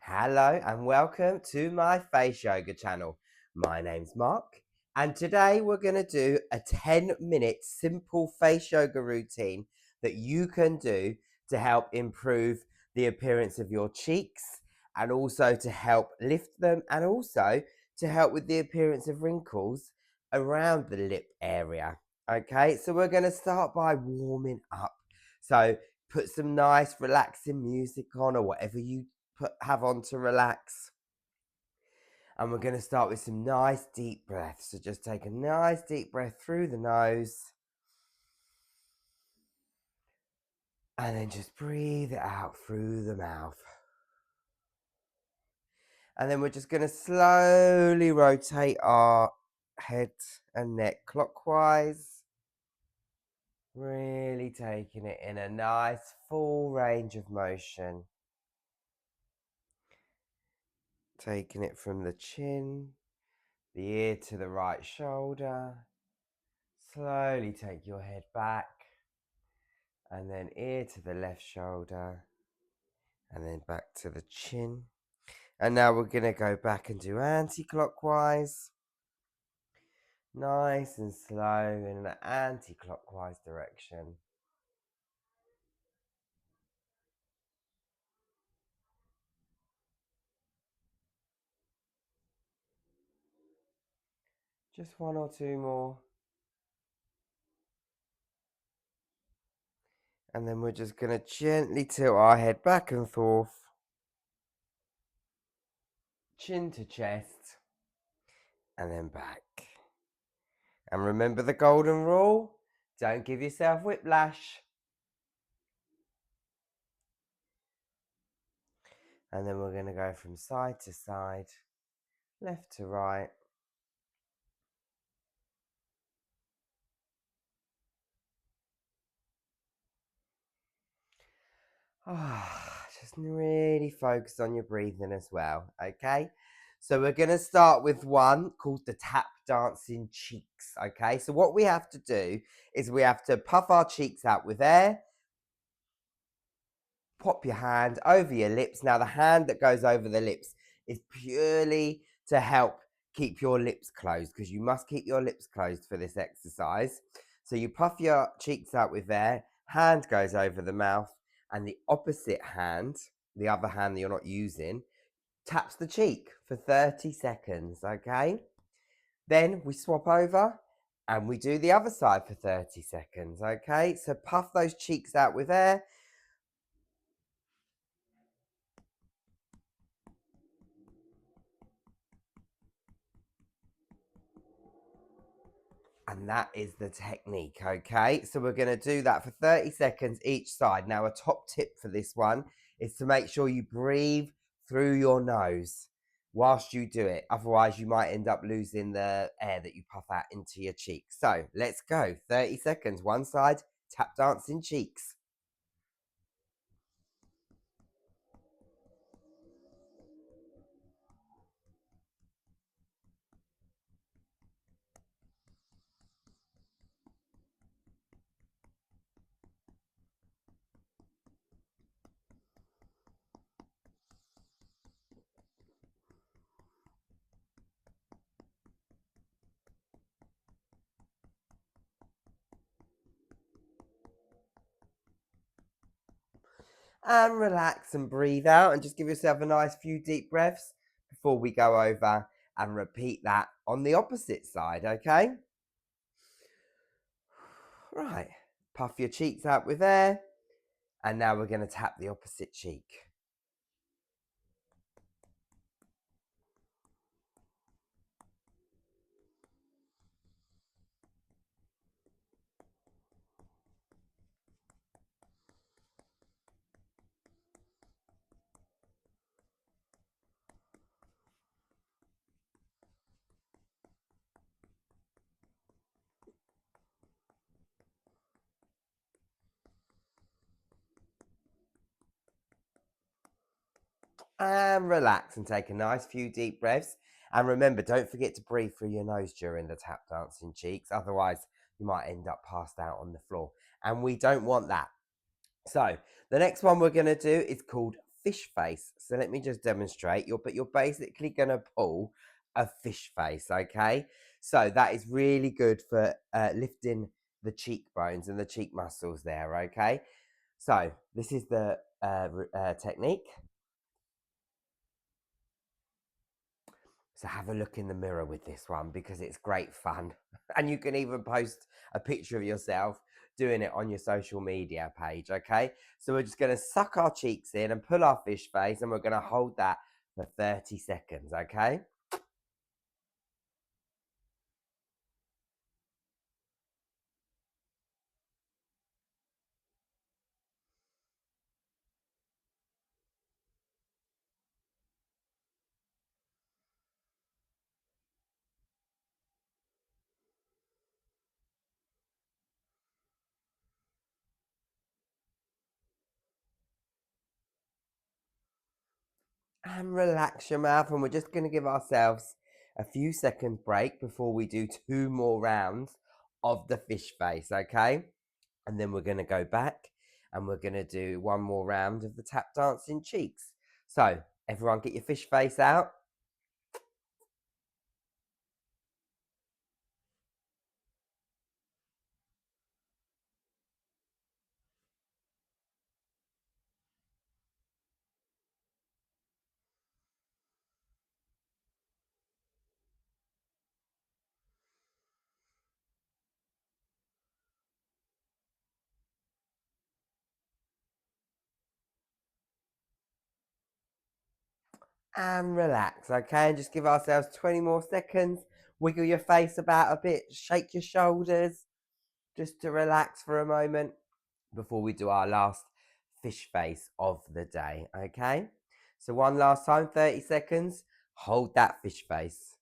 Hello and welcome to my face yoga channel. My name's Mark, and today we're going to do a 10-minute simple face yoga routine that you can do to help improve the appearance of your cheeks and also to help lift them and also to help with the appearance of wrinkles around the lip area. Okay, so we're going to start by warming up. So put some nice relaxing music on or whatever you have on to relax. And we're going to start with some nice deep breaths. So just take a nice deep breath through the nose. And then just breathe it out through the mouth. And then we're just going to slowly rotate our head and neck clockwise. Really taking it in a nice full range of motion. Taking it from the chin, the ear to the right shoulder. Slowly take your head back, and then ear to the left shoulder, and then back to the chin. And now we're going to go back and do anti-clockwise. Nice and slow in an anti-clockwise direction. Just one or two more. And then we're just going to gently tilt our head back and forth. Chin to chest. And then back. And remember the golden rule. Don't give yourself whiplash. And then we're going to go from side to side, left to right. Just really focus on your breathing as well, okay? So we're going to start with one called the tap dancing cheeks, okay? So what we have to do is we have to puff our cheeks out with air, pop your hand over your lips. Now the hand that goes over the lips is purely to help keep your lips closed, because you must keep your lips closed for this exercise. So you puff your cheeks out with air, hand goes over the mouth, and the opposite hand, the other hand that you're not using, taps the cheek for 30 seconds, okay? Then we swap over and we do the other side for 30 seconds, okay? So puff those cheeks out with air. And that is the technique, okay? So we're going to do that for 30 seconds each side. Now, a top tip for this one is to make sure you breathe through your nose whilst you do it. Otherwise, you might end up losing the air that you puff out into your cheeks. So let's go. 30 seconds, one side, tap dancing cheeks. And relax and breathe out and just give yourself a nice few deep breaths before we go over and repeat that on the opposite side, okay? Right, puff your cheeks out with air, and now we're going to tap the opposite cheek. And relax and take a nice few deep breaths. And remember, don't forget to breathe through your nose during the tap dancing cheeks. Otherwise, you might end up passed out on the floor. And we don't want that. So the next one we're going to do is called fish face. So let me just demonstrate. You're basically going to pull a fish face, okay? So that is really good for lifting the cheekbones and the cheek muscles there, okay? So this is the technique. So have a look in the mirror with this one because it's great fun. And you can even post a picture of yourself doing it on your social media page, okay? So we're just going to suck our cheeks in and pull our fish face, and we're going to hold that for 30 seconds, okay? And relax your mouth, and we're just going to give ourselves a few seconds break before we do 2 more rounds of the fish face, okay? And then we're going to go back and we're going to do 1 more round of the tap dancing cheeks. So everyone get your fish face out. And relax, okay? And just give ourselves 20 more seconds. Wiggle your face about a bit, shake your shoulders just to relax for a moment before we do our last fish face of the day, okay? So, one last time, 30 seconds. Hold that fish face.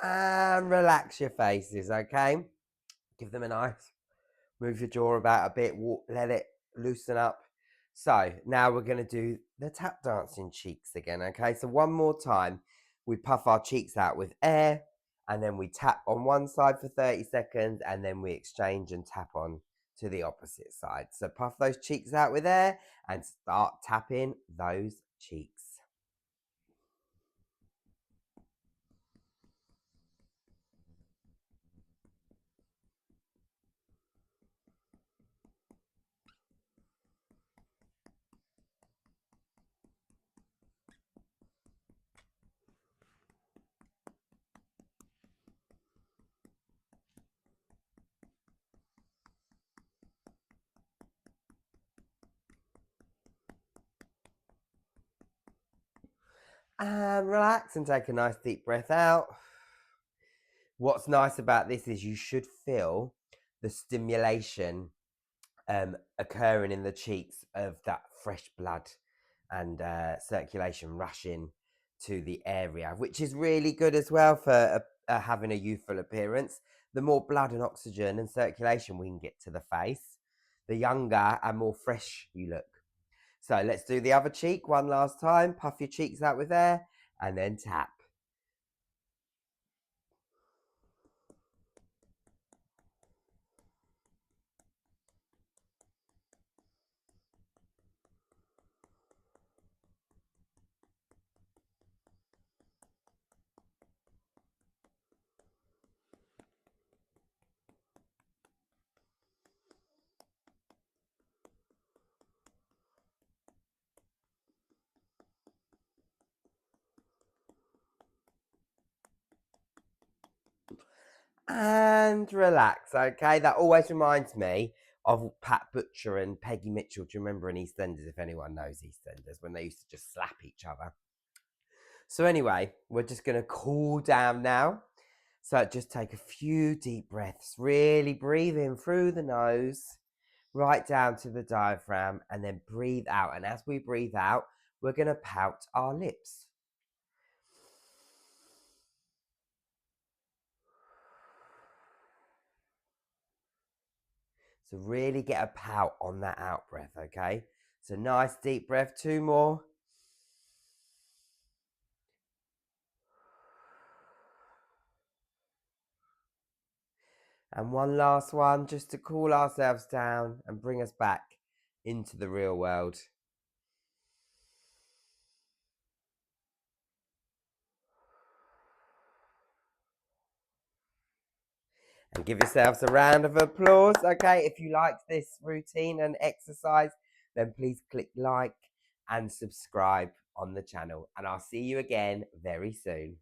And relax your faces, okay? Give them a nice move your jaw about a bit, let it loosen up. So now we're going to do the tap dancing cheeks again, okay? So one more time, we puff our cheeks out with air, and then we tap on one side for 30 seconds, and then we exchange and tap on to the opposite side. So puff those cheeks out with air and start tapping those cheeks. And relax and take a nice deep breath out. What's nice about this is you should feel the stimulation occurring in the cheeks of that fresh blood and circulation rushing to the area, which is really good as well for having a youthful appearance. The more blood and oxygen and circulation we can get to the face, the younger and more fresh you look. So let's do the other cheek one last time. Puff your cheeks out with air and then tap. And relax, okay? That always reminds me of Pat Butcher and Peggy Mitchell. Do you remember in EastEnders, if anyone knows EastEnders, when they used to just slap each other? So, anyway, we're just going to cool down now. So, just take a few deep breaths. Really breathe in through the nose, right down to the diaphragm, and then breathe out. And as we breathe out, we're going to pout our lips. So really get a pout on that out breath, okay? So nice deep breath, 2 more. And one last one, just to cool ourselves down and bring us back into the real world. And give yourselves a round of applause. Okay, if you liked this routine and exercise, then please click like and subscribe on the channel. And I'll see you again very soon.